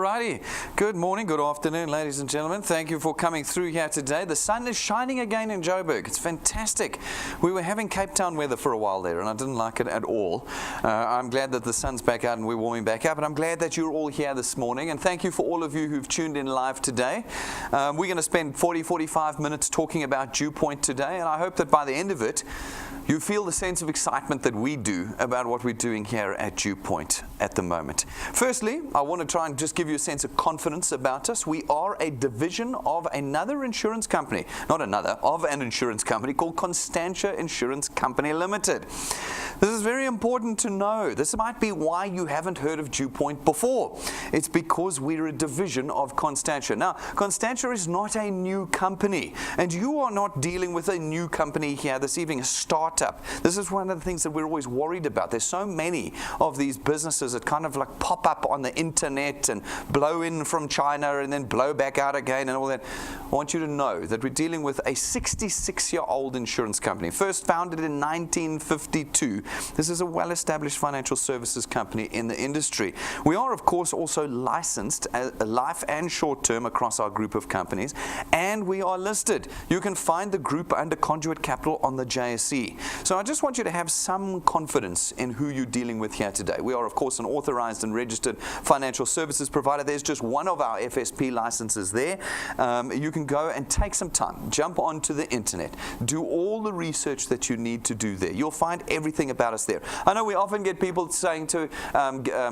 Alrighty, good morning, good afternoon, ladies and gentlemen. Thank you for coming through here today. The sun is shining again in Joburg. It's fantastic. We were having Cape Town weather for a while there, and I didn't like it at all. I'm glad that the sun's back out and we're warming back up, and I'm glad that you're all here this morning. And thank you for all of you who've tuned in live today. We're going to spend 45 minutes talking about DuePoint today, and I hope that by the end of it, you feel the sense of excitement that we do about what we're doing here at DuePoint at the moment. Firstly, I want to try and just give you a sense of confidence about us. We are a division of another insurance company, of an insurance company called Constantia Insurance Company Limited. This is very important to know. This might be why you haven't heard of DuePoint before. It's because we're a division of Constantia. Now, Constantia is not a new company, and you are not dealing with a new company here this evening, a startup. This is one of the things that we're always worried about. There's so many of these businesses that kind of like pop up on the internet and blow in from China and then blow back out again and all that. I want you to know that we're dealing with a 66-year-old insurance company, first founded in 1952. This is a well-established financial services company in the industry. We are, of course, also licensed life and short-term across our group of companies, and we are listed. You can find the group under Conduit Capital on the JSE. So I just want you to have some confidence in who you're dealing with here today. We are, of course, an authorized and registered financial services provider. There's just one of our FSP licenses there. You can go and take some time, jump onto the internet, do all the research that you need to do there. You'll find everything about us there. I know we often get people saying to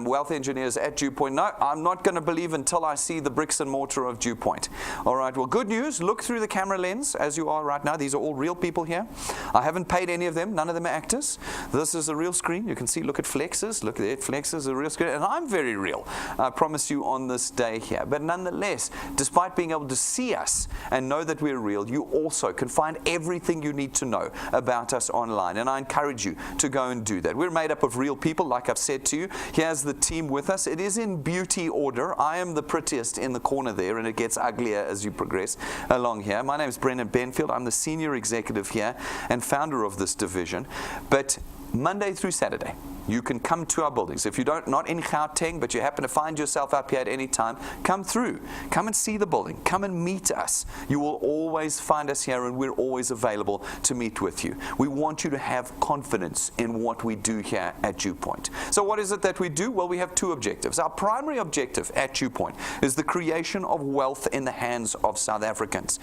wealth engineers at DuePoint, no, I'm not going to believe until I see the bricks and mortar of DuePoint. All right, well, good news. Look through the camera lens as you are right now. These are all real people here. I haven't paid any of them. None of them are actors. This is a real screen. You can see, look at Flexes. Look at it. Flex is a real screen. And I'm very real, I promise you, on this day here. But nonetheless, despite being able to see us and know that we're real, you also can find everything you need to know about us online. And I encourage you to go and do that. We're made up of real people, like I've said to you. Here's the team with us. It is in beauty order. I am the prettiest in the corner there, and it gets uglier as you progress along here. My name is Brendan Benfield. I'm the senior executive here and founder of this division. But Monday through Saturday, you can come to our buildings. If you're not in Gauteng, but you happen to find yourself up here at any time, come through. Come and see the building. Come and meet us. You will always find us here, and we're always available to meet with you. We want you to have confidence in what we do here at DuePoint. So what is it that we do? Well, we have two objectives. Our primary objective at DuePoint is the creation of wealth in the hands of South Africans.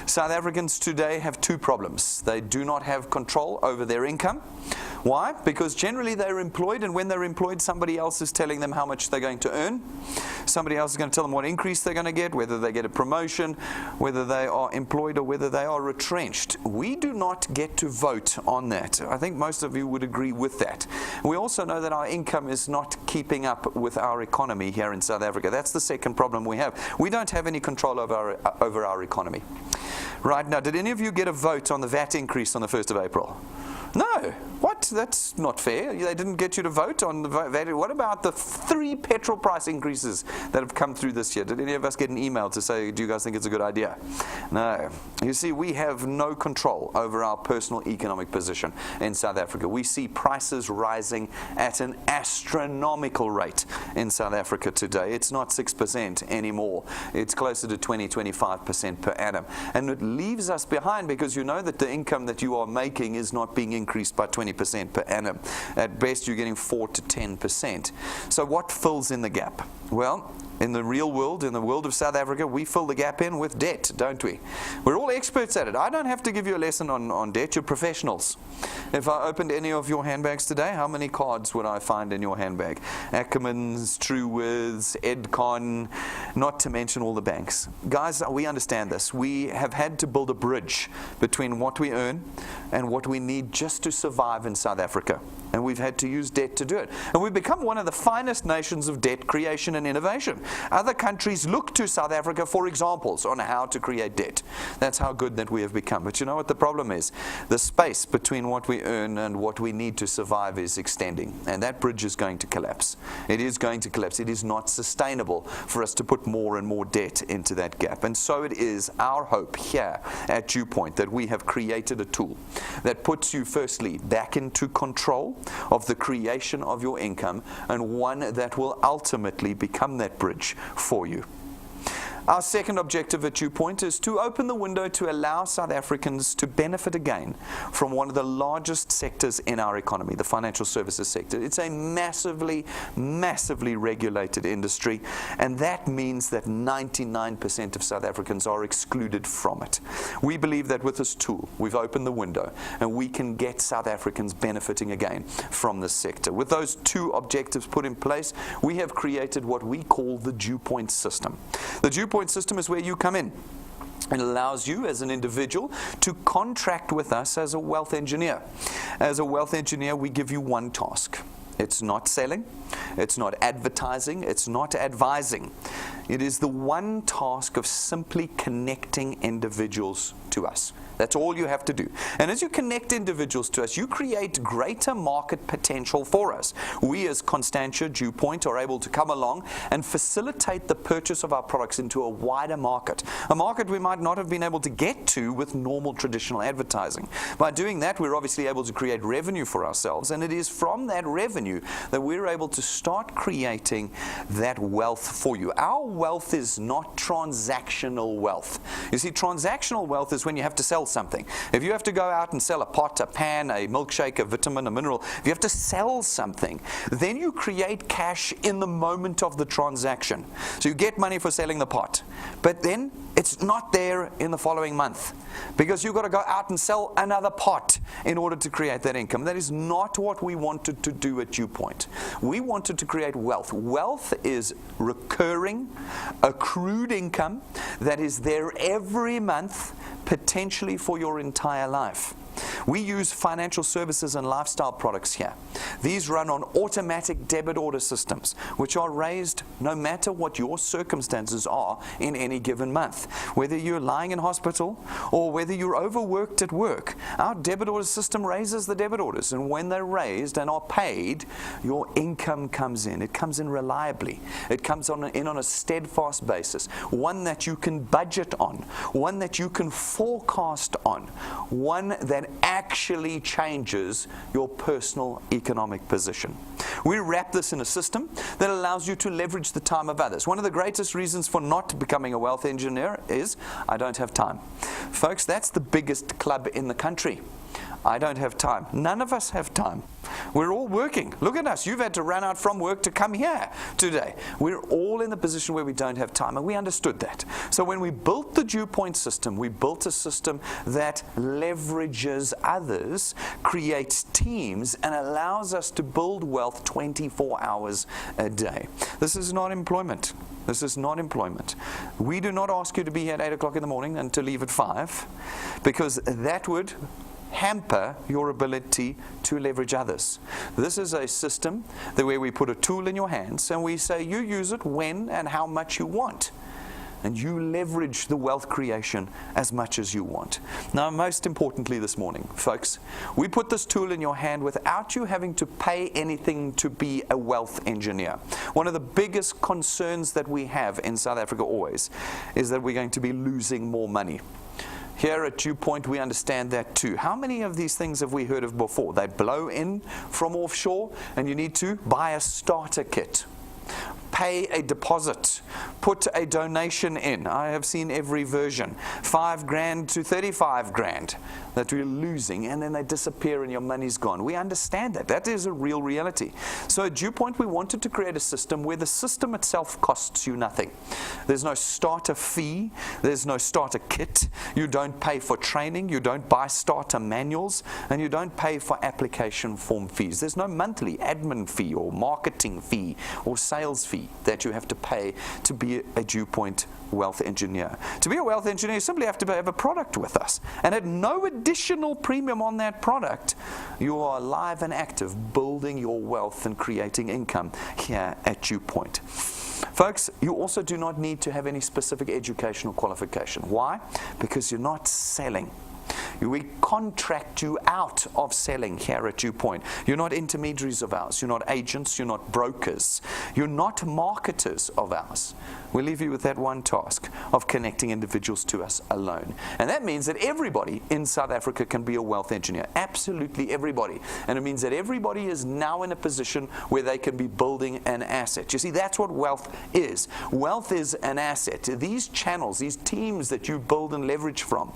South Africans today have two problems. They do not have control over their income. Why? Because generally they're employed, and when they're employed, somebody else is telling them how much they're going to earn. Somebody else is going to tell them what increase they're going to get, whether they get a promotion, whether they are employed or whether they are retrenched. We do not get to vote on that. I think most of you would agree with that. We also know that our income is not keeping up with our economy here in South Africa. That's the second problem we have. We don't have any control over our economy. Right now, did any of you get a vote on the VAT increase on the 1st of April? No. What? That's not fair. They didn't get you to vote on the VAT. What about the 3 petrol price increases that have come through this year? Did any of us get an email to say, do you guys think it's a good idea? No. You see, we have no control over our personal economic position in South Africa. We see prices rising at an astronomical rate in South Africa today. It's not 6% anymore. It's closer to 20-25% per annum. And it leaves us behind because you know that the income that you are making is not being increased by 20% per annum. At best, you're getting 4 to 10%. So what fills in the gap? Well, in the real world, in the world of South Africa, we fill the gap in with debt, don't we? We're all experts at it. I don't have to give you a lesson on debt. You're professionals. If I opened any of your handbags today, how many cards would I find in your handbag? Ackermans, Truworths, Edcon, not to mention all the banks. Guys, we understand this. We have had to build a bridge between what we earn and what we need just to survive in South Africa. And we've had to use debt to do it. And we've become one of the finest nations of debt creation and innovation. Other countries look to South Africa for examples on how to create debt. That's how good that we have become. But you know what the problem is? The space between what we earn and what we need to survive is extending. And that bridge is going to collapse. It is going to collapse. It is not sustainable for us to put more and more debt into that gap. And so it is our hope here at DuePoint that we have created a tool that puts you firstly back into control of the creation of your income, and one that will ultimately become that bridge leverage for you. Our second objective at DuePoint is to open the window to allow South Africans to benefit again from one of the largest sectors in our economy, the financial services sector. It's a massively, massively regulated industry, and that means that 99% of South Africans are excluded from it. We believe that with this tool, we've opened the window, and we can get South Africans benefiting again from this sector. With those two objectives put in place, we have created what we call the DuePoint system. The DuePoint system is where you come in. It allows you as an individual to contract with us as a wealth engineer. As a wealth engineer, we give you one task. It's not selling, it's not advertising, it's not advising. It is the one task of simply connecting individuals to us. That's all you have to do. And as you connect individuals to us, you create greater market potential for us. We as Constantia, DuePoint, are able to come along and facilitate the purchase of our products into a wider market, a market we might not have been able to get to with normal traditional advertising. By doing that, we're obviously able to create revenue for ourselves, and it is from that revenue that we're able to start creating that wealth for you. Our wealth is not transactional wealth. You see, transactional wealth is when you have to sell something. If you have to go out and sell a pot, a pan, a milkshake, a vitamin, a mineral, if you have to sell something, then you create cash in the moment of the transaction. So you get money for selling the pot, but then it's not there in the following month because you've got to go out and sell another pot in order to create that income. That is not what we wanted to do at DuePoint. We wanted to create wealth. Wealth is recurring, accrued income that is there every month, potentially for your entire life. We use financial services and lifestyle products here. These run on automatic debit order systems, which are raised no matter what your circumstances are in any given month. Whether you're lying in hospital or whether you're overworked at work, our debit order system raises the debit orders, and when they're raised and are paid, your income comes in. It comes in reliably. It comes in on a steadfast basis, one that you can budget on, one that you can forecast on, one that actually changes your personal economic position. We wrap this in a system that allows you to leverage the time of others. One of the greatest reasons for not becoming a wealth engineer is, I don't have time. Folks, that's the biggest club in the country. I don't have time. None of us have time. We're all working. Look at us. You've had to run out from work to come here today. We're all in the position where we don't have time, and we understood that. So when we built the DuePoint system, we built a system that leverages others, creates teams, and allows us to build wealth 24 hours a day. This is not employment. This is not employment. We do not ask you to be here at 8 o'clock in the morning and to leave at 5, because that would hamper your ability to leverage others. This is a system where we put a tool in your hands and we say you use it when and how much you want. And you leverage the wealth creation as much as you want. Now, most importantly this morning, folks, we put this tool in your hand without you having to pay anything to be a wealth engineer. One of the biggest concerns that we have in South Africa always is that we're going to be losing more money. Here at DuePoint, we understand that too. How many of these things have we heard of before? They blow in from offshore and you need to buy a starter kit, pay a deposit, put a donation in. I have seen every version. 5 grand to 35 grand that we're losing, and then they disappear and your money's gone. We understand that. That is a real reality. So at DuePoint, we wanted to create a system where the system itself costs you nothing. There's no starter fee. There's no starter kit. You don't pay for training. You don't buy starter manuals, and you don't pay for application form fees. There's no monthly admin fee or marketing fee or sales fee that you have to pay to be a DuePoint wealth engineer. To be a wealth engineer, you simply have to have a product with us. And at no additional premium on that product, you are alive and active, building your wealth and creating income here at DuePoint. Folks, you also do not need to have any specific educational qualification. Why? Because you're not selling. We contract you out of selling here at DuePoint. You're not intermediaries of ours. You're not agents. You're not brokers. You're not marketers of ours. We leave you with that one task of connecting individuals to us alone. And that means that everybody in South Africa can be a wealth engineer. Absolutely everybody. And it means that everybody is now in a position where they can be building an asset. You see, that's what wealth is. Wealth is an asset. These channels, these teams that you build and leverage from,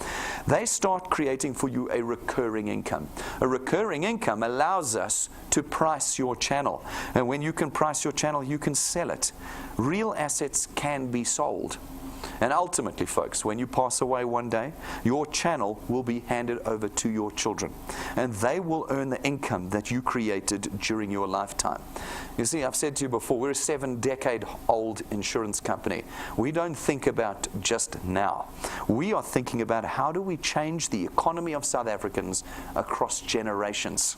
they start creating for you a recurring income. A recurring income allows us to price your channel. And when you can price your channel, you can sell it. Real assets can be sold. And ultimately, folks, when you pass away one day, your channel will be handed over to your children. And they will earn the income that you created during your lifetime. You see, I've said to you before, we're a 7-decade-old insurance company. We don't think about just now. We are thinking about how do we change the economy of South Africans across generations.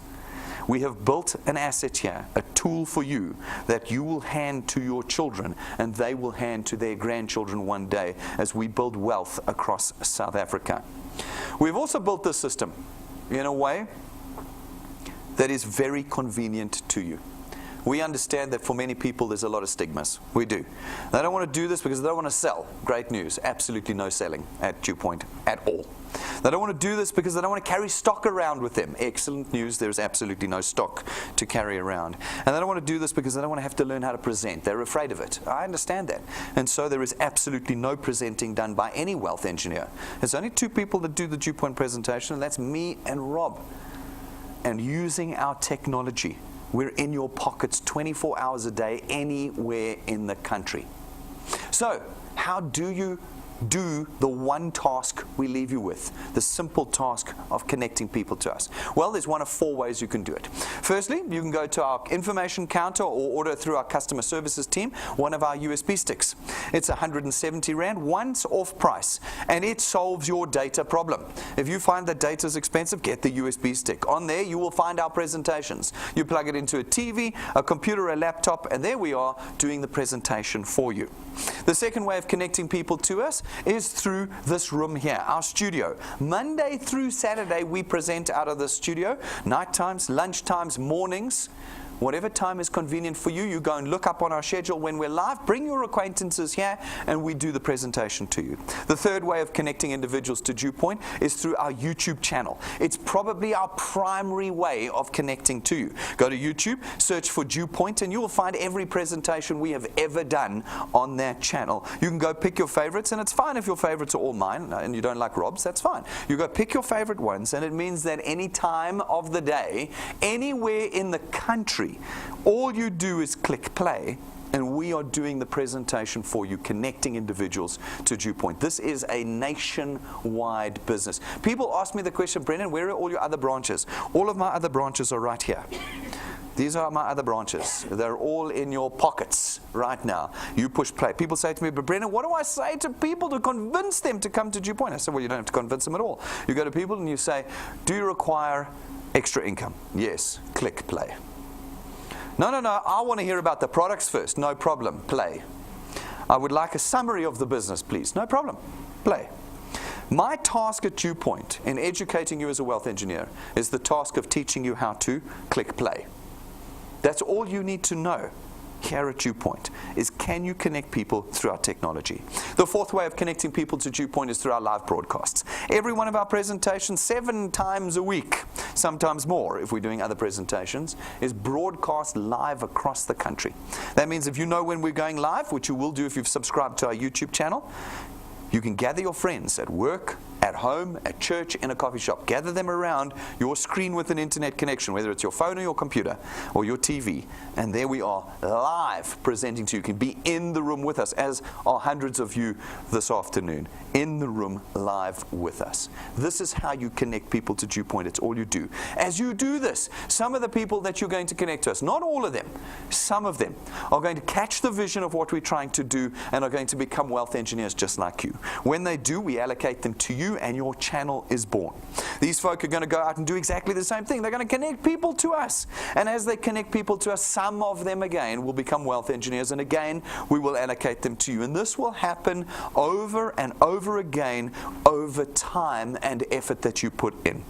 We have built an asset here, a tool for you that you will hand to your children and they will hand to their grandchildren one day as we build wealth across South Africa. We've also built this system in a way that is very convenient to you. We understand that for many people there's a lot of stigmas. We do. They don't want to do this because they don't want to sell. Great news. Absolutely no selling at DuePoint at all. They don't want to do this because they don't want to carry stock around with them. Excellent news. There's absolutely no stock to carry around. And they don't want to do this because they don't want to have to learn how to present. They're afraid of it. I understand that. And so there is absolutely no presenting done by any wealth engineer. There's only 2 people that do the DuePoint presentation, and that's me and Rob. And using our technology, we're in your pockets 24 hours a day, anywhere in the country. So, how do you do the one task we leave you with, the simple task of connecting people to us? Well, there's one of 4 ways you can do it. Firstly, you can go to our information counter or order through our customer services team one of our USB sticks. It's 170 Rand, once off price, and it solves your data problem. If you find that data is expensive, get the USB stick. On there, you will find our presentations. You plug it into a TV, a computer, a laptop, and there we are doing the presentation for you. The second way of connecting people to us is through this room here, our studio. Monday through Saturday, we present out of the studio, night times, lunch times, mornings. Whatever time is convenient for you, you go and look up on our schedule when we're live, bring your acquaintances here, and we do the presentation to you. The third way of connecting individuals to DuePoint is through our YouTube channel. It's probably our primary way of connecting to you. Go to YouTube, search for DuePoint, and you will find every presentation we have ever done on that channel. You can go pick your favorites, and it's fine if your favorites are all mine, and you don't like Rob's, that's fine. You go pick your favorite ones, and it means that any time of the day, anywhere in the country, all you do is click play, and we are doing the presentation for you, connecting individuals to DuePoint. This is a nationwide business. People ask me the question, Brendan, where are all your other branches? All of my other branches are right here. These are my other branches. They're all in your pockets right now. You push play. People say to me, but Brendan, what do I say to people to convince them to come to DuePoint? I say, well, you don't have to convince them at all. You go to people and you say, do you require extra income? Yes. Click play. No, I want to hear about the products first. No problem. Play. I would like a summary of the business, please. No problem. Play. My task at DuePoint in educating you as a wealth engineer is the task of teaching you how to click play. That's all you need to know here at DuePoint, is can you connect people through our technology. The fourth way of connecting people to DuePoint is through our live broadcasts. Every one of our presentations, 7 times a week, sometimes more if we're doing other presentations, is broadcast live across the country. That means if you know when we're going live, which you will do if you've subscribed to our YouTube channel, you can gather your friends at work, at home, at church, in a coffee shop. Gather them around your screen with an internet connection, whether it's your phone or your computer or your TV. And there we are, live presenting to you. You can be in the room with us, as are hundreds of you this afternoon, in the room live with us. This is how you connect people to DuePoint. It's all you do. As you do this, some of the people that you're going to connect to us, not all of them, some of them are going to catch the vision of what we're trying to do and are going to become wealth engineers just like you. When they do, we allocate them to you you and your channel is born. These folk are going to go out and do exactly the same thing. They're going to connect people to us. And as they connect people to us, some of them again will become wealth engineers. And again, we will allocate them to you. And this will happen over and over again over time and effort that you put in.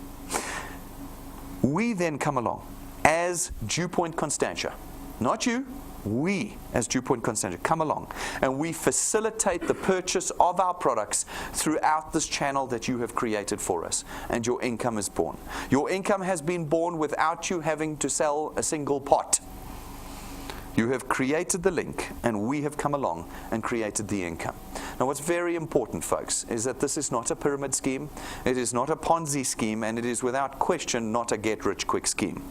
We then come along as DuePoint Constantia, not you. We, as DuePoint Constantia, come along and we facilitate the purchase of our products throughout this channel that you have created for us, and your income is born. Your income has been born without you having to sell a single pot. You have created the link, and we have come along and created the income. Now, what's very important, folks, is that this is not a pyramid scheme, it is not a Ponzi scheme, and it is without question not a get-rich-quick scheme.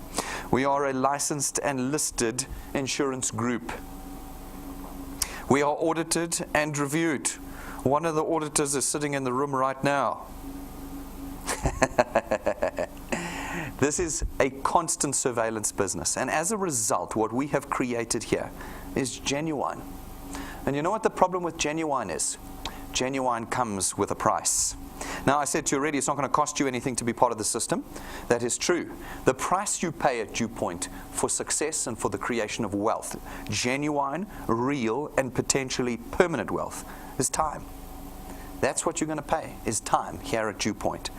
We are a licensed and listed insurance group. We are audited and reviewed. One of the auditors is sitting in the room right now. This is a constant surveillance business, and as a result, what we have created here is genuine. And you know what the problem with genuine is? Genuine comes with a price. Now, I said to you already, it's not going to cost you anything to be part of the system. That is true. The price you pay at DuePoint for success and for the creation of wealth, genuine, real, and potentially permanent wealth, is time. That's what you're going to pay, is time here at DuePoint.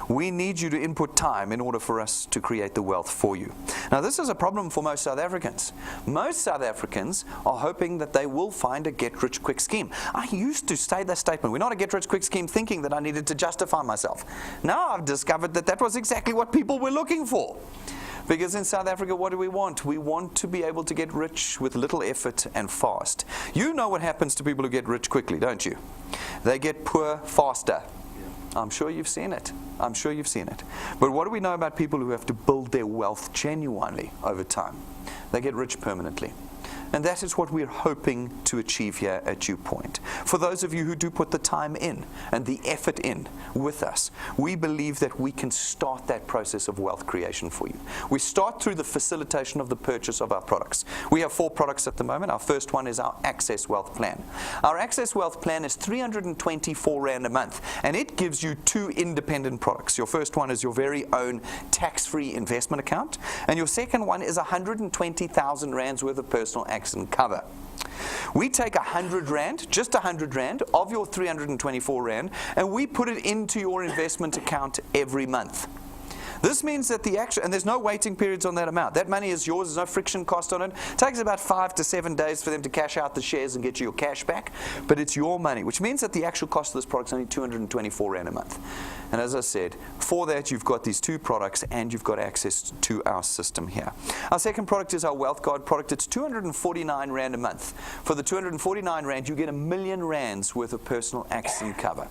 We need you to input time in order for us to create the wealth for you. Now, this is a problem for most South Africans. Most South Africans are hoping that they will find a get-rich-quick scheme. I used to say that statement, we're not a get-rich-quick scheme, thinking that I needed to justify myself. Now I've discovered that that was exactly what people were looking for. Because in South Africa, what do we want? We want to be able to get rich with little effort and fast. You know what happens to people who get rich quickly, don't you? They get poor faster. I'm sure you've seen it. I'm sure you've seen it. But what do we know about people who have to build their wealth genuinely over time? They get rich permanently. And that is what we're hoping to achieve here at DuePoint. For those of you who do put the time in and the effort in with us, we believe that we can start that process of wealth creation for you. We start through the facilitation of the purchase of our products. We have 4 products at the moment. Our first one is our Access Wealth Plan. Our Access Wealth Plan is 324 Rand a month, and it gives you 2 independent products. Your first one is your very own tax-free investment account, and your second one is 120,000 Rands worth of personal accident cover. We take 100 Rand, just 100 Rand of your 324 Rand, and we put it into your investment account every month. This means that and there's no waiting periods on that amount. That money is yours, there's no friction cost on it. It takes about 5 to 7 days for them to cash out the shares and get you your cash back, but it's your money, which means that the actual cost of this product is only 224 Rand a month. And as I said, for that you've got these 2 products and you've got access to our system here. Our second product is our Wealth Guard product. It's 249 Rand a month. For the 249 Rand, you get 1 million Rands worth of personal accident cover.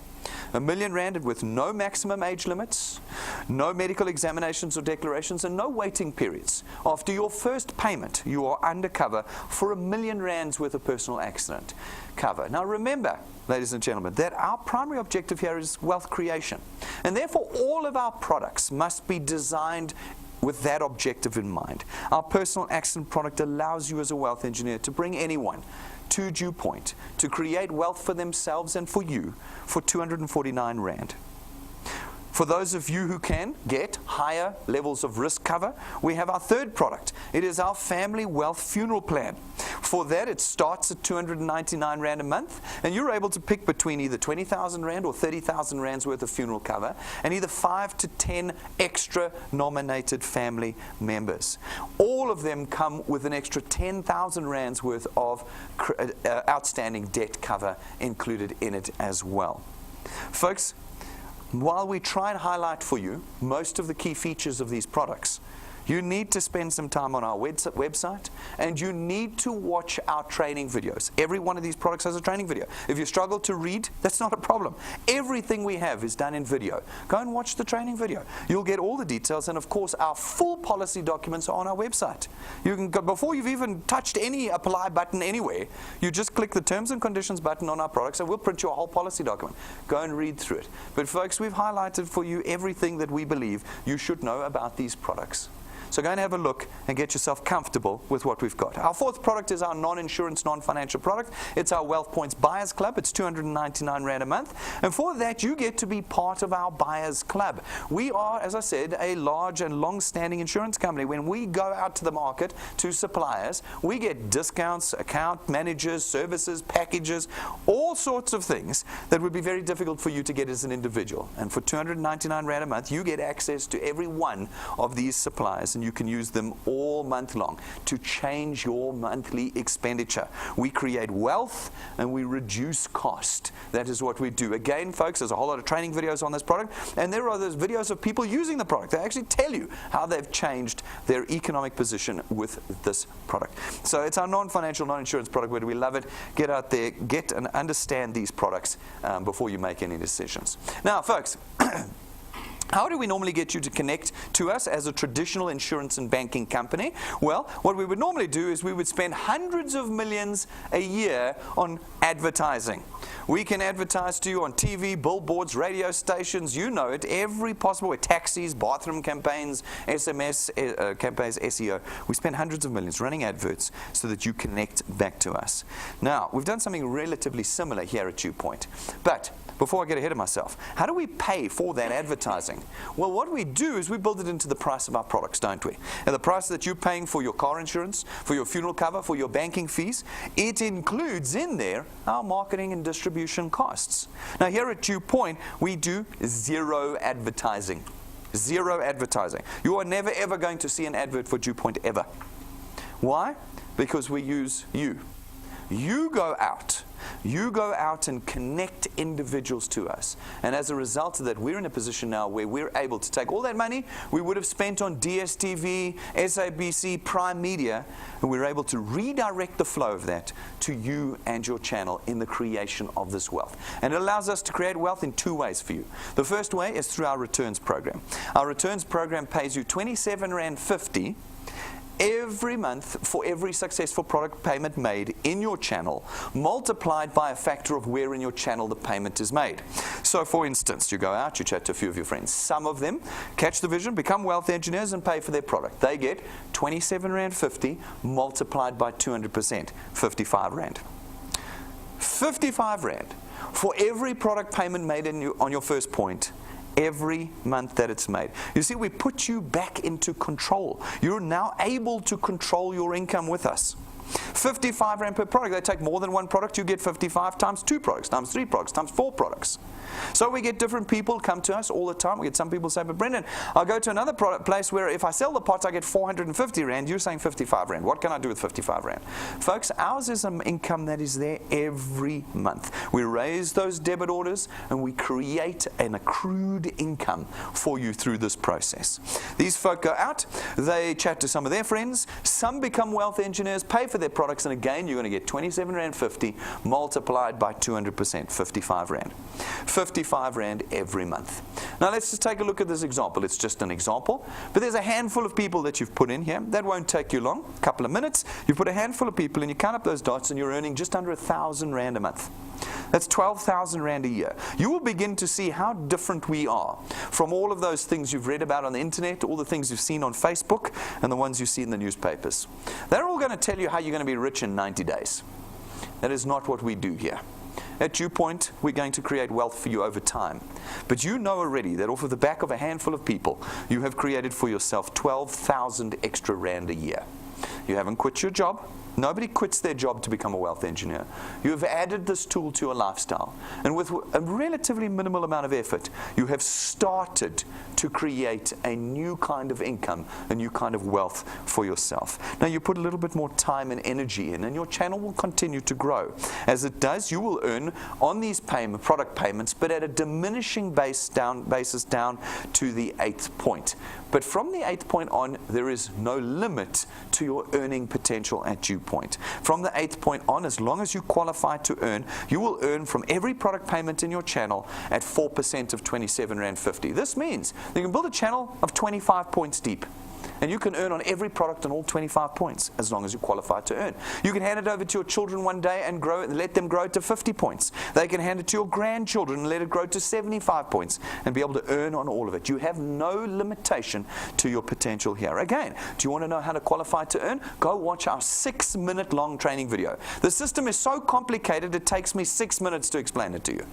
1 million Rand with no maximum age limits, no medical examinations or declarations, and no waiting periods. After your first payment, you are undercover for 1 million Rands worth of personal accident cover. Now remember, ladies and gentlemen, that our primary objective here is wealth creation. And therefore, all of our products must be designed with that objective in mind. Our personal accident product allows you as a wealth engineer to bring anyone to DuePoint to create wealth for themselves and for you for 249 Rand. For those of you who can get higher levels of risk cover, we have our third product. It is our Family Wealth Funeral Plan. For that, it starts at 299 Rand a month, and you're able to pick between either 20,000 Rand or 30,000 Rands worth of funeral cover, and either 5 to 10 extra nominated family members. All of them come with an extra 10,000 Rands worth of outstanding debt cover included in it as well. Folks, while we try and highlight for you most of the key features of these products, you need to spend some time on our website, and you need to watch our training videos. Every one of these products has a training video. If you struggle to read, that's not a problem. Everything we have is done in video. Go and watch the training video. You'll get all the details, and of course, our full policy documents are on our website. You can go, before you've even touched any apply button anywhere, you just click the terms and conditions button on our products, and we'll print you a whole policy document. Go and read through it. But folks, we've highlighted for you everything that we believe you should know about these products. So go and have a look and get yourself comfortable with what we've got. Our fourth product is our non-insurance, non-financial product. It's our Wealth Points Buyers Club. It's 299 Rand a month. And for that, you get to be part of our Buyers Club. We are, as I said, a large and long-standing insurance company. When we go out to the market to suppliers, we get discounts, account managers, services, packages, all sorts of things that would be very difficult for you to get as an individual. And for 299 Rand a month, you get access to every one of these suppliers, and you can use them all month long to change your monthly expenditure. We create wealth and we reduce cost. That is what we do. Again, folks, there's a whole lot of training videos on this product, and there are those videos of people using the product. They actually tell you how they've changed their economic position with this product. So it's our non-financial, non-insurance product. Where we love it. Get out there, get and understand these products before you make any decisions. Now, folks, how do we normally get you to connect to us as a traditional insurance and banking company? Well, what we would normally do is we would spend hundreds of millions a year on advertising. We can advertise to you on TV, billboards, radio stations, you know it, every possible way, taxis, bathroom campaigns, SMS campaigns, SEO. We spend hundreds of millions running adverts so that you connect back to us. Now, we've done something relatively similar here at DuePoint, but before I get ahead of myself, how do we pay for that advertising? Well, what we do is we build it into the price of our products, don't we? And the price that you're paying for your car insurance, for your funeral cover, for your banking fees, it includes in there our marketing and distribution costs. Now, here at DuePoint, we do zero advertising. Zero advertising. You are never ever going to see an advert for DuePoint ever. Why? Because we use you. You go out and connect individuals to us. And as a result of that, we're in a position now where we're able to take all that money we would have spent on DSTV, SABC, Prime Media, and we're able to redirect the flow of that to you and your channel in the creation of this wealth. And it allows us to create wealth in two ways for you. The first way is through our returns program. Our returns program pays you 27.50 Rand every month for every successful product payment made in your channel, multiplied by a factor of where in your channel the payment is made. So for instance, you go out, you chat to a few of your friends. Some of them catch the vision, become wealth engineers, and pay for their product. They get 27.50 Rand multiplied by 200%, 55 Rand. 55 Rand for every product payment made on your first point, every month that it's made. You see, we put you back into control. You're now able to control your income with us. 55 Rand per product. They take more than one product. You get 55 times 2 products, times 3 products, times 4 products. So we get different people come to us all the time. We get some people say, but Brendan, I'll go to another place where if I sell the pots, I get 450 Rand. You're saying 55 Rand. What can I do with 55 Rand? Folks, ours is an income that is there every month. We raise those debit orders and we create an accrued income for you through this process. These folk go out, they chat to some of their friends, some become wealth engineers, pay for their products, and again, you're going to get 27.50 Rand multiplied by 200%, 55 Rand. 55 Rand every month. Now let's just take a look at this example. It's just an example, but there's a handful of people that you've put in here. That won't take you long, a couple of minutes. You put a handful of people and you count up those dots and you're earning just under 1,000 Rand a month. That's 12,000 Rand a year. You will begin to see how different we are from all of those things you've read about on the internet, all the things you've seen on Facebook, and the ones you see in the newspapers. They're all going to tell you how you're going to be rich in 90 days. That is not what we do here. At DuePoint, we're going to create wealth for you over time. But you know already that off of the back of a handful of people, you have created for yourself 12,000 extra Rand a year. You haven't quit your job. Nobody quits their job to become a wealth engineer. You have added this tool to your lifestyle. And with a relatively minimal amount of effort, you have started to create a new kind of income, a new kind of wealth for yourself. Now you put a little bit more time and energy in, and your channel will continue to grow. As it does, you will earn on these product payments, but at a diminishing basis down to the 8th point. But from the 8th point on, there is no limit to your earning potential at DuePoint. From the 8th point on, as long as you qualify to earn, you will earn from every product payment in your channel at 4% of 27.50 Rand. This means you can build a channel of 25 points deep. And you can earn on every product on all 25 points as long as you qualify to earn. You can hand it over to your children one day and let them grow to 50 points. They can hand it to your grandchildren and let it grow to 75 points and be able to earn on all of it. You have no limitation to your potential here. Again, do you want to know how to qualify to earn? Go watch our 6-minute long training video. The system is so complicated it takes me 6 minutes to explain it to you.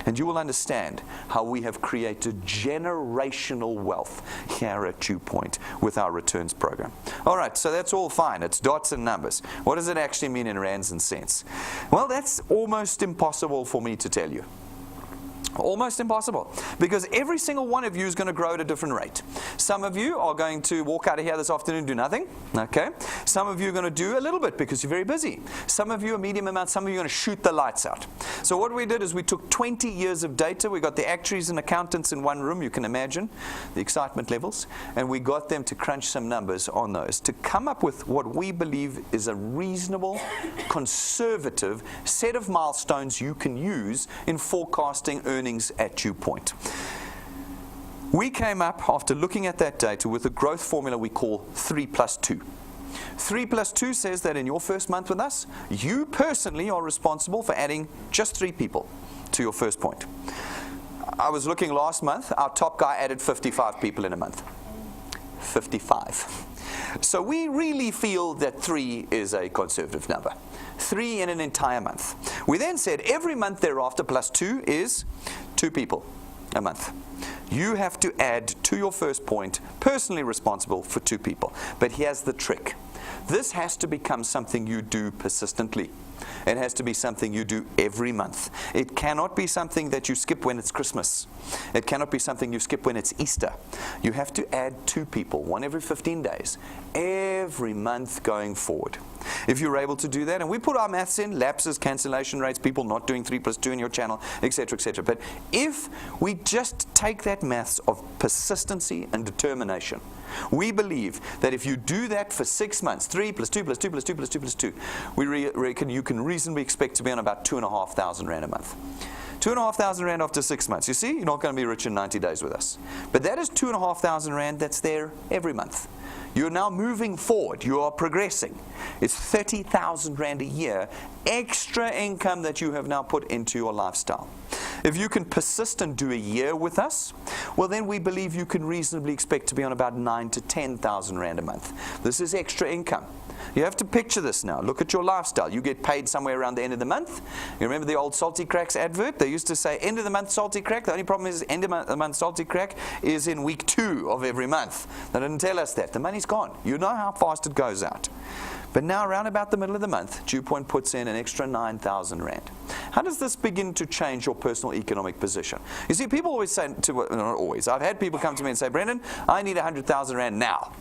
And you will understand how we have created generational wealth here at DuePoint with our returns program. All right, so that's all fine. It's dots and numbers. What does it actually mean in rands and cents? Well, that's almost impossible for me to tell you. Almost impossible, because every single one of you is going to grow at a different rate. Some of you are going to walk out of here this afternoon and do nothing, okay? Some of you are going to do a little bit because you're very busy. Some of you a medium amount, some of you are going to shoot the lights out. So what we did is we took 20 years of data, we got the actuaries and accountants in one room, you can imagine the excitement levels, and we got them to crunch some numbers on those to come up with what we believe is a reasonable, conservative set of milestones you can use in forecasting earnings at DuePoint. We came up after looking at that data with a growth formula we call 3 plus 2. 3 plus 2 says that in your first month with us, you personally are responsible for adding just 3 people to your first point. I was looking last month, our top guy added 55 people in a month. 55. So we really feel that 3 is a conservative number. 3 in an entire month. We then said every month thereafter plus 2 is 2 people a month. You have to add to your first point, personally responsible for 2 people. But here's the trick. This has to become something you do persistently. It has to be something you do every month. It cannot be something that you skip when it's Christmas. It cannot be something you skip when it's Easter. You have to add 2 people, one every 15 days, every month going forward. If you're able to do that, and we put our maths in, lapses, cancellation rates, people not doing 3 plus 2 in your channel, etc., etc. But if we just take that maths of persistency and determination, we believe that if you do that for 6 months, 3 plus 2 plus 2 plus 2 plus 2 plus 2, we reckon you can reasonably expect to be on about 2,500 Rand a month. 2,500 Rand after 6 months. You see, you're not going to be rich in 90 days with us. But that is 2,500 Rand that's there every month. You're now moving forward. You are progressing. It's 30,000 Rand a year extra income that you have now put into your lifestyle. If you can persist and do a year with us, well then we believe you can reasonably expect to be on about 9,000 to 10,000 Rand a month. This is extra income. You have to picture this now. Look at your lifestyle. You get paid somewhere around the end of the month. You remember the old Salty Cracks advert? They used to say end of the month Salty Crack. The only problem is end of the month Salty Crack is in week 2 of every month. They didn't tell us that. The money's gone. You know how fast it goes out. But now around about the middle of the month, DuePoint puts in an extra 9,000 Rand. How does this begin to change your personal economic position? You see, people always say, not always, I've had people come to me and say, Brendan, I need 100,000 Rand now.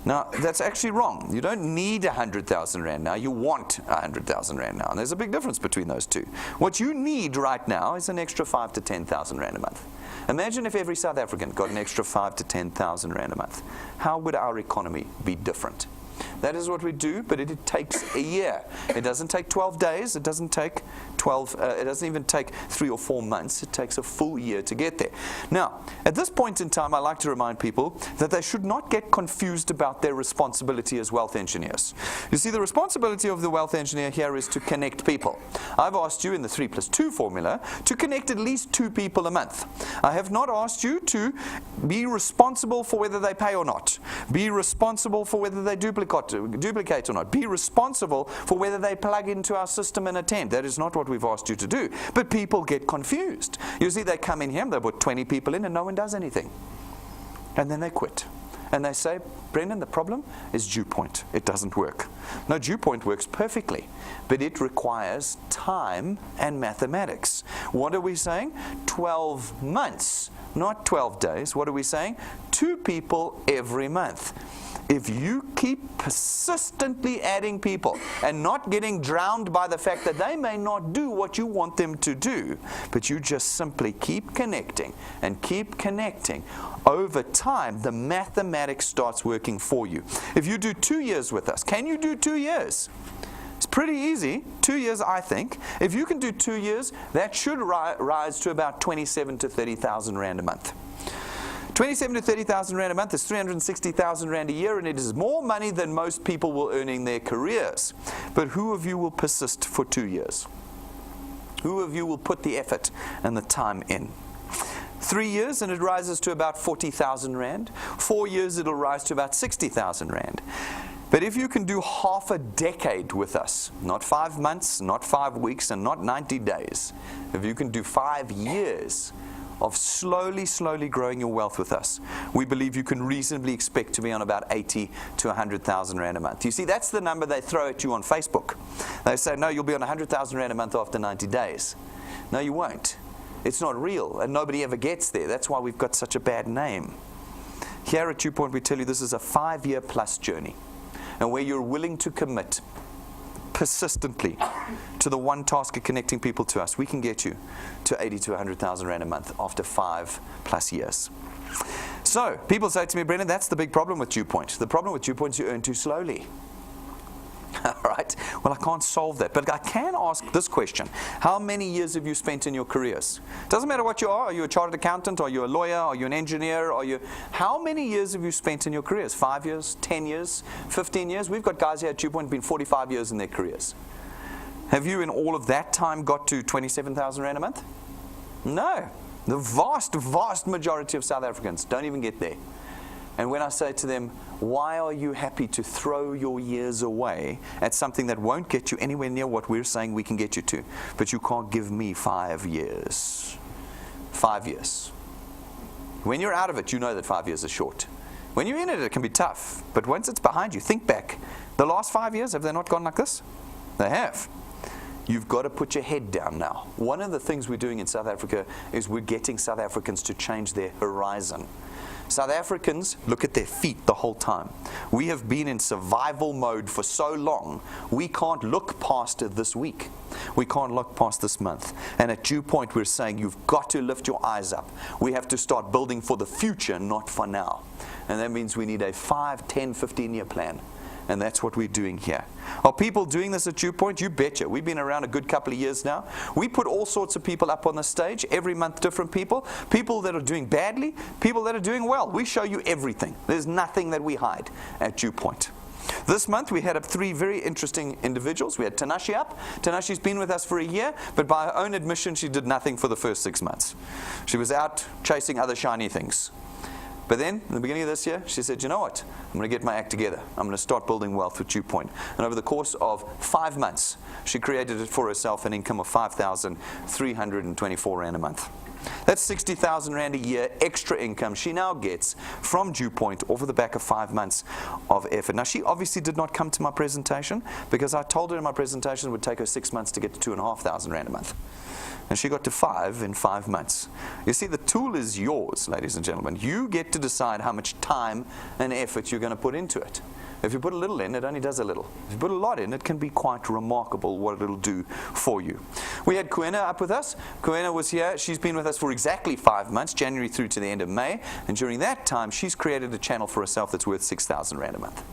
Now, that's actually wrong. You don't need 100,000 Rand now. You want 100,000 Rand now. And there's a big difference between those two. What you need right now is an extra 5,000 to 10,000 Rand a month. Imagine if every South African got an extra 5,000 to 10,000 Rand a month. How would our economy be different? That is what we do, but it takes a year. It doesn't take 12 days. It doesn't take 12. It doesn't even take 3 or 4 months. It takes a full year to get there. Now, at this point in time, I like to remind people that they should not get confused about their responsibility as wealth engineers. You see, the responsibility of the wealth engineer here is to connect people. I've asked you in the 3 plus 2 formula to connect at least 2 people a month. I have not asked you to be responsible for whether they pay or not. Be responsible for whether they duplicate or not. Be responsible for whether they plug into our system and attend. That is not what we've asked you to do. But people get confused. You see, they come in here, they put 20 people in and no one does anything. And then they quit. And they say, Brendan, the problem is DuePoint. It doesn't work. No, DuePoint works perfectly, but it requires time and mathematics. What are we saying? 12 months, not 12 days. What are we saying? 2 people every month. If you keep persistently adding people and not getting drowned by the fact that they may not do what you want them to do, but you just simply keep connecting and keep connecting, over time, the mathematics starts working for you. If you do 2 years with us, can you do 2 years? It's pretty easy. 2 years, I think. If you can do 2 years, that should rise to about 27,000 to 30,000 Rand a month. 27 to 30,000 Rand a month is 360,000 Rand a year, and it is more money than most people will earn in their careers. But who of you will persist for 2 years? Who of you will put the effort and the time in? 3 years and it rises to about 40,000 Rand. 4 years it'll rise to about 60,000 Rand. But if you can do half a decade with us, not 5 months, not 5 weeks, and not 90 days, if you can do 5 years of slowly growing your wealth with us, we believe you can reasonably expect to be on about 80 to 100,000 Rand a month. You see, that's the number they throw at you on Facebook. They say, no, you'll be on 100,000 Rand a month after 90 days. No, you won't. It's not real, and nobody ever gets there. That's why we've got such a bad name. Here at DuePoint, we tell you this is a 5-year plus journey, and where you're willing to commit persistently to the one task of connecting people to us, we can get you to 80 to 100,000 Rand a month after 5+ years. So people say to me, Brendan, that's the big problem with DuePoint. The problem with DuePoint is you earn too slowly. All right, well, I can't solve that, but I can ask this question. How many years have you spent in your careers? Doesn't matter what you are. Are you a chartered accountant? Are you a lawyer? Are you an engineer? How many years have you spent in your careers? 5 years, 10 years, 15 years? We've got guys here at DuePoint who've been 45 years in their careers. Have you in all of that time got to 27,000 Rand a month? No. The vast majority of South Africans don't even get there. And when I say to them, why are you happy to throw your years away at something that won't get you anywhere near what we're saying we can get you to? But you can't give me 5 years. 5 years. When you're out of it, you know that 5 years is short. When you're in it, it can be tough. But once it's behind you, think back. The last 5 years, have they not gone like this? They have. You've got to put your head down now. One of the things we're doing in South Africa is we're getting South Africans to change their horizon. South Africans look at their feet the whole time. We have been in survival mode for so long, we can't look past this week. We can't look past this month. And at DuePoint, we're saying you've got to lift your eyes up. We have to start building for the future, not for now. And that means we need a 5, 10, 15-year plan. And that's what we're doing here. Are people doing this at DuePoint? You betcha. We've been around a good couple of years now. We put all sorts of people up on the stage, every month different people. People that are doing badly, people that are doing well. We show you everything. There's nothing that we hide at DuePoint. This month we had up 3 very interesting individuals. We had Tanashi up. Tanashi's been with us for a year, but by her own admission she did nothing for the first 6 months. She was out chasing other shiny things. But then, in the beginning of this year, she said, you know what? I'm going to get my act together. I'm going to start building wealth with DuePoint. And over the course of 5 months, she created it for herself an income of 5,324 Rand a month. That's 60,000 Rand a year extra income she now gets from DuePoint over the back of 5 months of effort. Now, she obviously did not come to my presentation because I told her in my presentation it would take her 6 months to get to 2,500 Rand a month. And she got to 5 in 5 months. You see, the tool is yours, ladies and gentlemen. You get to decide how much time and effort you're going to put into it. If you put a little in, it only does a little. If you put a lot in, it can be quite remarkable what it'll do for you. We had Kuena up with us. Kuena was here. She's been with us for exactly 5 months, January through to the end of May. And during that time, she's created a channel for herself that's worth 6,000 Rand a month.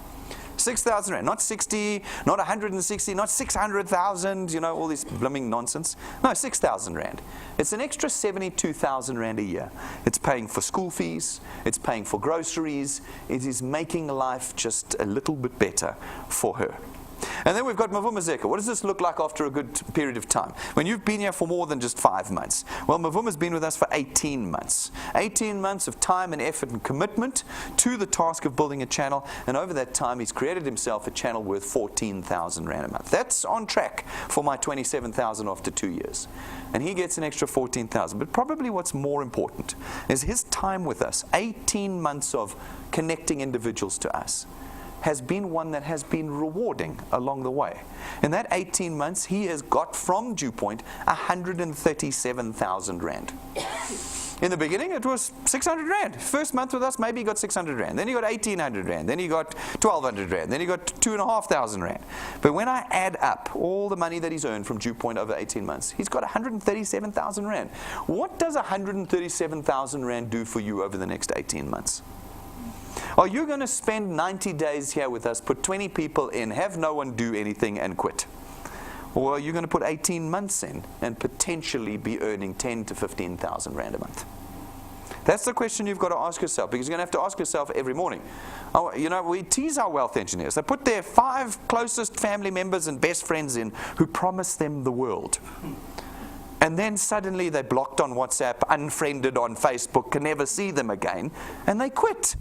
6,000 Rand, not 60, not 160, not 600,000, you know, all this blooming nonsense. No, 6,000 Rand. It's an extra 72,000 Rand a year. It's paying for school fees, it's paying for groceries, it is making life just a little bit better for her. And then we've got Mavumazeka. What does this look like after a good period of time? When you've been here for more than just 5 months. Well, Mavuma's been with us for 18 months. 18 months of time and effort and commitment to the task of building a channel. And over that time, he's created himself a channel worth 14,000 Rand a month. That's on track for my 27,000 after 2 years. And he gets an extra 14,000. But probably what's more important is his time with us, 18 months of connecting individuals to us, has been one that has been rewarding along the way. In that 18 months, he has got from DuePoint 137,000 Rand. In the beginning, it was 600 Rand. First month with us, maybe he got 600 Rand. Then he got 1,800 Rand. Then he got 1,200 Rand. Then he got 2,500 Rand. But when I add up all the money that he's earned from DuePoint over 18 months, he's got 137,000 Rand. What does 137,000 Rand do for you over the next 18 months? Are you going to spend 90 days here with us, put 20 people in, have no one do anything and quit? Or are you going to put 18 months in and potentially be earning 10 to 15,000 Rand a month? That's the question you've got to ask yourself, because you're going to have to ask yourself every morning. Oh, you know, we tease our wealth engineers. They put their 5 closest family members and best friends in who promise them the world. And then suddenly they're blocked on WhatsApp, unfriended on Facebook, can never see them again, and they quit.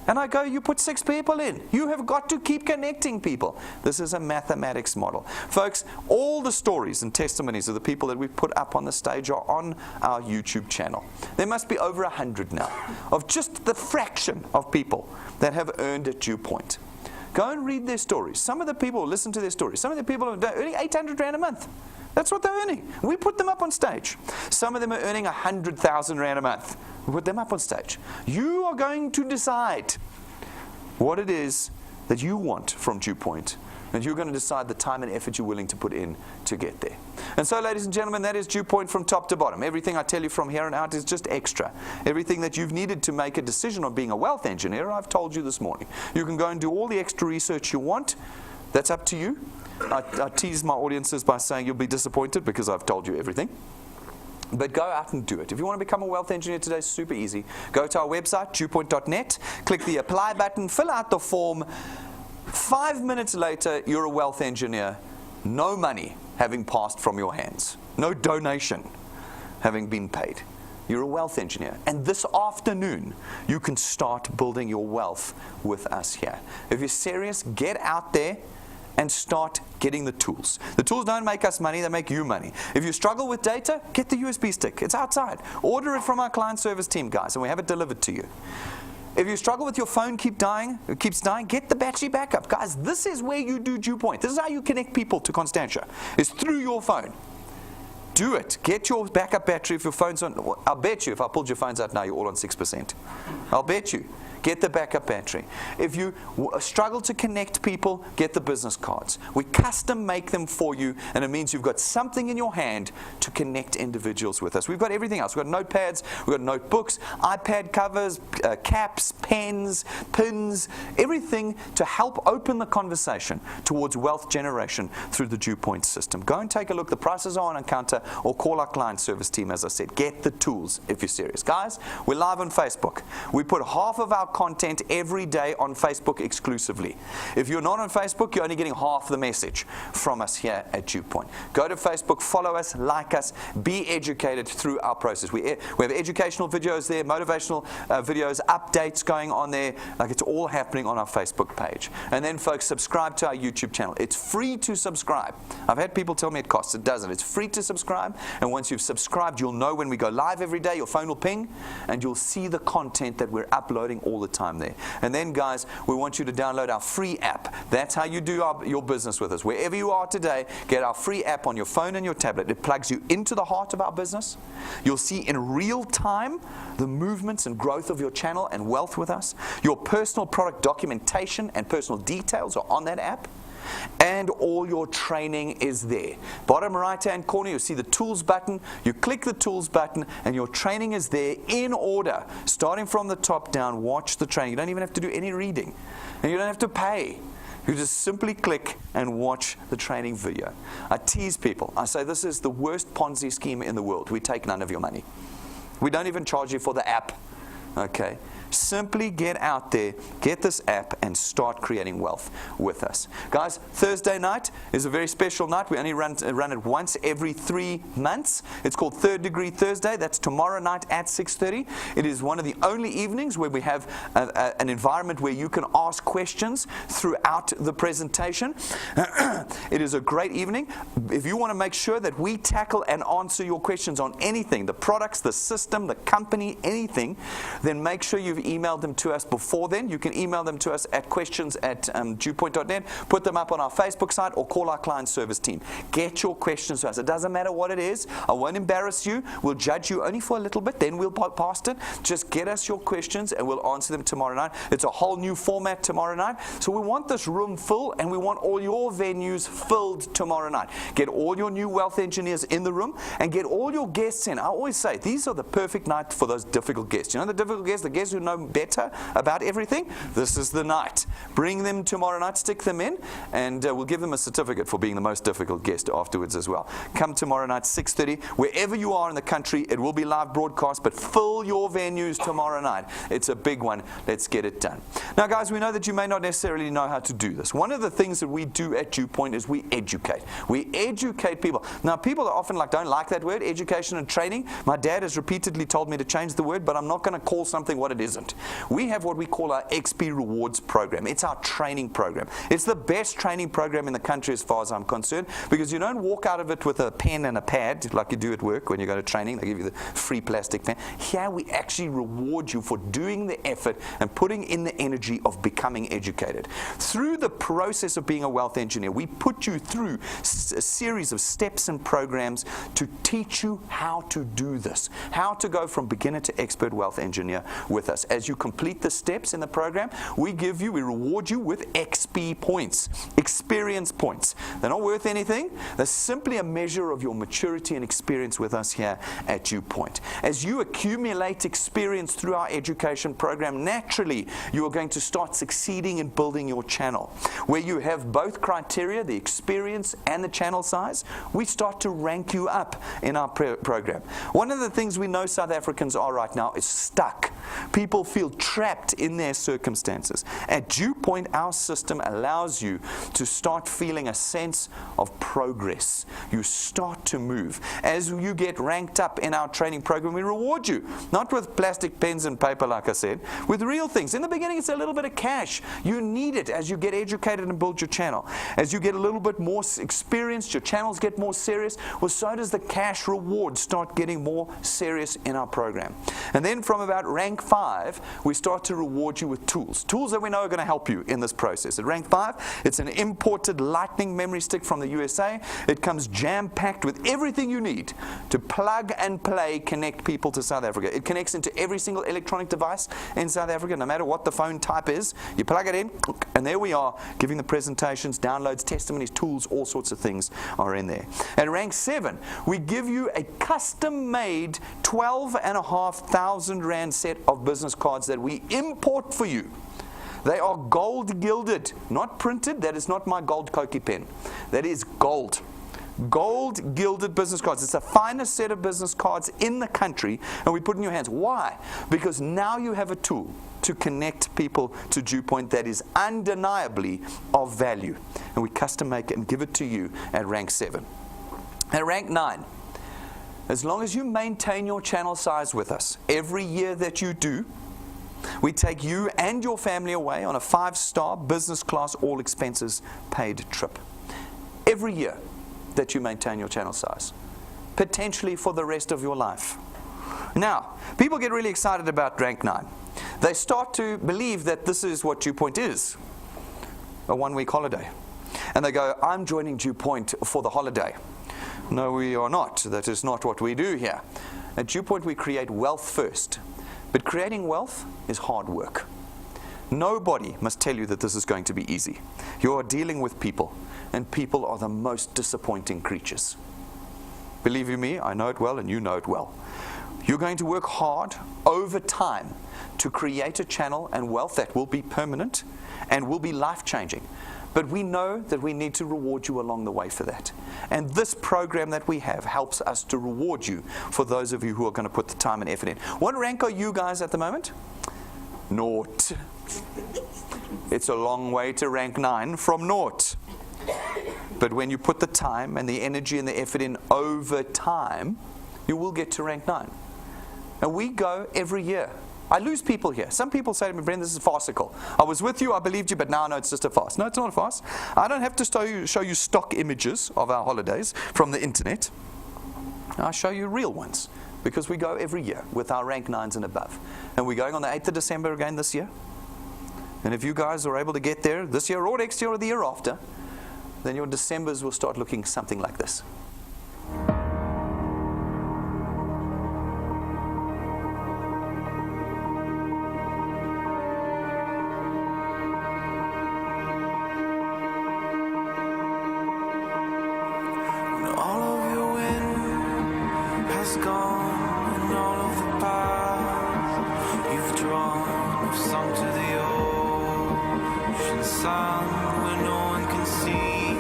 And I go, you put 6 people in. You have got to keep connecting people. This is a mathematics model. Folks, all the stories and testimonies of the people that we put up on the stage are on our YouTube channel. There must be over 100 now of just the fraction of people that have earned at DuePoint. Go and read their stories. Some of the people, listen to their stories. Some of the people are earning 800 Rand a month. That's what they're earning. We put them up on stage. Some of them are earning 100,000 Rand a month. We put them up on stage. You are going to decide what it is that you want from DuePoint, and you're going to decide the time and effort you're willing to put in to get there. And so, ladies and gentlemen, that is DuePoint from top to bottom. Everything I tell you from here on out is just extra. Everything that you've needed to make a decision on being a wealth engineer, I've told you this morning. You can go and do all the extra research you want. That's up to you. I tease my audiences by saying you'll be disappointed because I've told you everything. But go out and do it. If you want to become a wealth engineer today, it's super easy. Go to our website, DuePoint.net, click the apply button, fill out the form. 5 minutes later, you're a wealth engineer. No money having passed from your hands. No donation having been paid. You're a wealth engineer. And this afternoon, you can start building your wealth with us here. If you're serious, get out there and start getting the tools. The tools don't make us money, they make you money. If you struggle with data, get the USB stick. It's outside. Order it from our client service team, guys, and we have it delivered to you. If you struggle with your phone keeps dying, get the battery backup. Guys, this is where you do DuePoint. This is how you connect people to Constantia. It's through your phone. Do it. Get your backup battery if your phone's on. I'll bet you if I pulled your phones out now, you're all on 6%. I'll bet you. Get the backup battery. If you struggle to connect people, get the business cards. We custom make them for you, and it means you've got something in your hand to connect individuals with us. We've got everything else. We've got notepads, we've got notebooks, iPad covers, caps, pens, pins, everything to help open the conversation towards wealth generation through the DuePoint system. Go and take a look. The prices are on counter, or call our client service team, as I said. Get the tools if you're serious. Guys, we're live on Facebook. We put half of our content every day on Facebook exclusively. If you're not on Facebook, you're only getting half the message from us here at DuePoint. Go to Facebook, follow us, like us, be educated through our process. We have educational videos there, motivational videos, updates going on there. Like, it's all happening on our Facebook page. And then, folks, subscribe to our YouTube channel. It's free to subscribe. I've had people tell me it costs. It doesn't. It's free to subscribe. And once you've subscribed, you'll know when we go live every day. Your phone will ping, and you'll see the content that we're uploading all the time there. And then, guys, we want you to download our free app. That's how you do your business with us. Wherever you are today, get our free app on your phone and your tablet. It plugs you into the heart of our business. You'll see in real time the movements and growth of your channel and wealth with us. Your personal product documentation and personal details are on that app. And all your training is there. Bottom right hand corner, you see the tools button. You click the tools button and your training is there in order. Starting from the top down, watch the training. You don't even have to do any reading. And you don't have to pay. You just simply click and watch the training video. I tease people. I say this is the worst Ponzi scheme in the world. We take none of your money. We don't even charge you for the app. Okay? Simply get out there, get this app, and start creating wealth with us. Guys, Thursday night is a very special night. We only run it once every 3 months. It's called Third Degree Thursday. That's tomorrow night at 6:30. It is one of the only evenings where we have an environment where you can ask questions throughout the presentation. It is a great evening. If you want to make sure that we tackle and answer your questions on anything, the products, the system, the company, anything, then make sure you've emailed them to us before then. You can email them to us at questions@DuePoint.net, put them up on our Facebook site, or call our client service team. Get your questions to us. It doesn't matter what it is. I won't embarrass you. We'll judge you only for a little bit, then we'll past it. Just get us your questions and we'll answer them tomorrow night. It's a whole new format tomorrow night. So we want this room full, and we want all your venues filled tomorrow night. Get all your new wealth engineers in the room and get all your guests in. I always say these are the perfect night for those difficult guests. You know, the difficult guests, the guests who know better about everything, this is the night. Bring them tomorrow night, stick them in, and we'll give them a certificate for being the most difficult guest afterwards as well. Come tomorrow night, 6:30. Wherever you are in the country, it will be live broadcast, but fill your venues tomorrow night. It's a big one. Let's get it done. Now, guys, we know that you may not necessarily know how to do this. One of the things that we do at DuePoint is we educate. We educate people. Now, people are often don't like that word, education and training. My dad has repeatedly told me to change the word, but I'm not going to call something what it isn't. We have what we call our XP Rewards program. It's our training program. It's the best training program in the country as far as I'm concerned, because you don't walk out of it with a pen and a pad like you do at work when you go to training. They give you the free plastic pen. Here we actually reward you for doing the effort and putting in the energy of becoming educated. Through the process of being a wealth engineer, we put you through a series of steps and programs to teach you how to do this, how to go from beginner to expert wealth engineer with us. As you complete the steps in the program, we reward you with XP points, experience points. They're not worth anything. They're simply a measure of your maturity and experience with us here at DuePoint. As you accumulate experience through our education program, naturally you are going to start succeeding in building your channel. Where you have both criteria, the experience and the channel size, we start to rank you up in our program. One of the things we know South Africans are right now is stuck. People feel trapped in their circumstances. At DuePoint, our system allows you to start feeling a sense of progress. You start to move. As you get ranked up in our training program, we reward you, not with plastic pens and paper, like I said, with real things. In the beginning, it's a little bit of cash. You need it as you get educated and build your channel. As you get a little bit more experienced, your channels get more serious, well, so does the cash reward start getting more serious in our program. And then from about rank 5, we start to reward you with tools that we know are going to help you in this process. At rank 5, it's an imported lightning memory stick from the USA. It comes jam-packed with everything you need to plug and play, connect people to South Africa. It connects into every single electronic device in South Africa, no matter what the phone type is. You plug it in, and there we are, giving the presentations, downloads, testimonies, tools, all sorts of things are in there. At rank 7, we give you a custom-made 12,500 Rand set of business cards that we import for you. They are gold gilded, not printed. That is not my gold Koki pen. That is gold. Gold gilded business cards. It's the finest set of business cards in the country, and we put in your hands. Why? Because now you have a tool to connect people to DuePoint that is undeniably of value. And we custom make it and give it to you at rank 7. At rank 9, as long as you maintain your channel size with us, every year that you do, we take you and your family away on a 5-star business class, all expenses paid trip. Every year that you maintain your channel size, potentially for the rest of your life. Now, people get really excited about rank 9. They start to believe that this is what DuePoint is, a 1-week holiday. And they go, I'm joining DuePoint for the holiday. No, we are not. That is not what we do here. At DuePoint, we create wealth first. But creating wealth is hard work. Nobody must tell you that this is going to be easy. You are dealing with people, and people are the most disappointing creatures. Believe you me, I know it well, and you know it well. You're going to work hard over time to create a channel and wealth that will be permanent and will be life-changing. But we know that we need to reward you along the way for that. And this program that we have helps us to reward you for those of you who are going to put the time and effort in. What rank are you guys at the moment? Naught. It's a long way to rank 9 from naught. But when you put the time and the energy and the effort in over time, you will get to rank 9. And we go every year. I lose people here. Some people say to me, Brendan, this is farcical. I was with you, I believed you, but now I know it's just a farce. No, it's not a farce. I don't have to show you stock images of our holidays from the internet. I show you real ones, because we go every year with our rank 9s and above. And we're going on the 8th of December again this year. And if you guys are able to get there this year or next year or the year after, then your Decembers will start looking something like this. Gone and all of the paths you've drawn. sun where no one can see.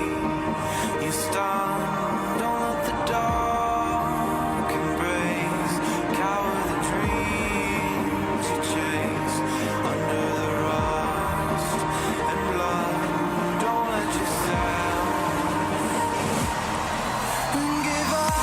You stand, don't let the dark embrace. Cower the dreams you chase under the rust and blood. Don't let yourself give up.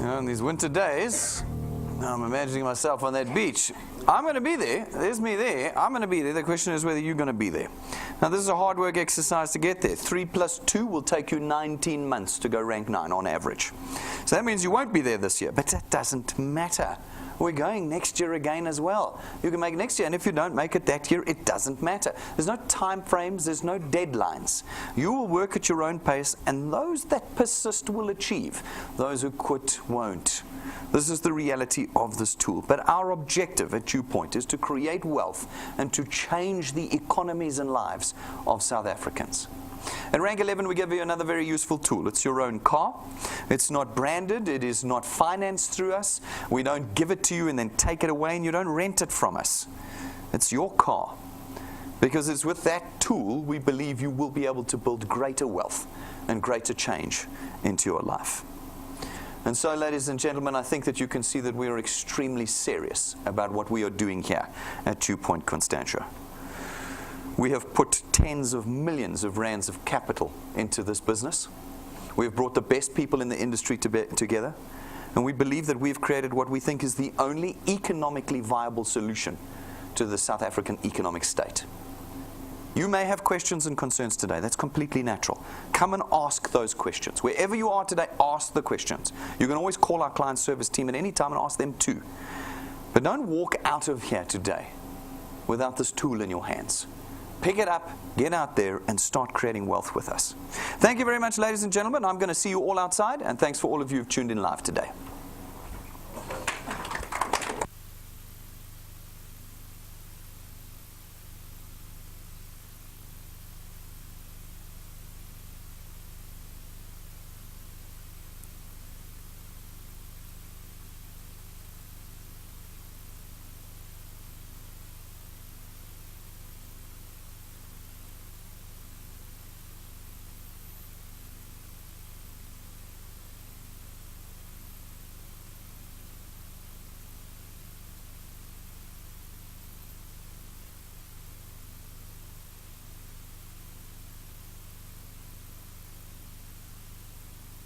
On these winter days, I'm imagining myself on that beach. I'm going to be there. There's me there. I'm going to be there. The question is whether you're going to be there. Now, this is a hard work exercise to get there. 3 plus 2 will take you 19 months to go rank 9 on average. So that means you won't be there this year, but that doesn't matter. We're going next year again as well. You can make it next year, and if you don't make it that year, it doesn't matter. There's no time frames, there's no deadlines. You will work at your own pace, and those that persist will achieve. Those who quit won't. This is the reality of this tool. But our objective at DuePoint is to create wealth and to change the economies and lives of South Africans. At Rank 11, we give you another very useful tool. It's your own car. It's not branded. It is not financed through us. We don't give it to you and then take it away, and you don't rent it from us. It's your car. Because it's with that tool we believe you will be able to build greater wealth and greater change into your life. And so, ladies and gentlemen, I think that you can see that we are extremely serious about what we are doing here at DuePoint Constantia. We have put tens of millions of rands of capital into this business. We have brought the best people in the industry together. And we believe that we've created what we think is the only economically viable solution to the South African economic state. You may have questions and concerns today. That's completely natural. Come and ask those questions. Wherever you are today, ask the questions. You can always call our client service team at any time and ask them too. But don't walk out of here today without this tool in your hands. Pick it up, get out there, and start creating wealth with us. Thank you very much, ladies and gentlemen. I'm going to see you all outside, and thanks for all of you who've tuned in live today.